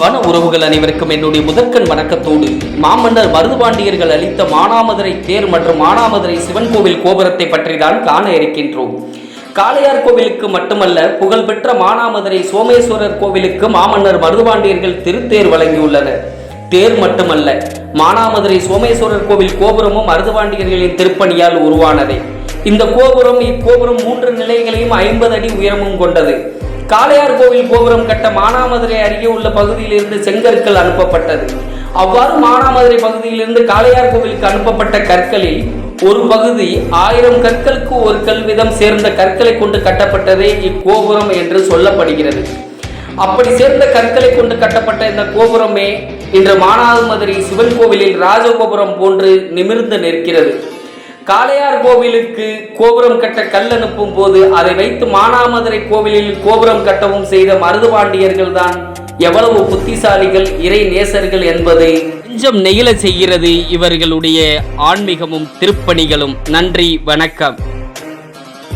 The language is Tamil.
அன்பான உறவுகள் அனைவருக்கும் என்னுடைய முதற்கண் வணக்கத்தோடு மாமன்னர் மருதுபாண்டியர்கள் அளித்த மானாமதுரை தேர் மற்றும் மானாமதுரை சிவன் கோவில் கோபுரத்தை பற்றி தான் காண இருக்கின்றோம். காளையார் கோவிலுக்கு மட்டுமல்ல, புகழ்பெற்ற மானாமதுரை சோமேஸ்வரர் கோவிலுக்கு மாமன்னர் மருதுபாண்டியர்கள் திருத்தேர் வழங்கியுள்ளனர். தேர் மட்டுமல்ல, மானாமதுரை சோமேஸ்வரர் கோவில் கோபுரமும் மருதுபாண்டியர்களின் திருப்பணியால் உருவானதே. இந்த இக்கோபுரம் 3 நிலைகளையும் 50 அடி உயரமும் கொண்டது. காளையார் கோவில் கோபுரம் கட்ட மானாமதுரை அருகே உள்ள பகுதியிலிருந்து செங்கற்கள் அனுப்பப்பட்டது. அவ்வாறு மானாமதுரை பகுதியிலிருந்து காளையார் கோவிலுக்கு அனுப்பப்பட்ட கற்களில் ஒரு பகுதி 1000 கற்களுக்கு ஒரு கல் வீதம் சேர்ந்த கற்களை கொண்டு கட்டப்பட்டதே இக்கோபுரம் என்று சொல்லப்படுகிறது. அப்படி சேர்ந்த கற்களை கொண்டு கட்டப்பட்ட இந்த கோபுரமே இன்று மானாமதுரை சிவன் கோவிலில் ராஜகோபுரம் போன்று நிமிர்ந்து நிற்கிறது. காளையார் கோவிலுக்கு கோபுரம் கட்ட கல் அனுப்பும் போது அதை வைத்து மானாமதுரை கோவிலில் கோபுரம் கட்டவும் செய்த மருதுபாண்டியர்கள் தான் எவ்வளவு புத்திசாலிகள், இறை நேசர்கள் என்பதை கொஞ்சம் நெகிழ செய்கிறது இவர்களுடைய ஆன்மீகமும் திருப்பணிகளும். நன்றி, வணக்கம்.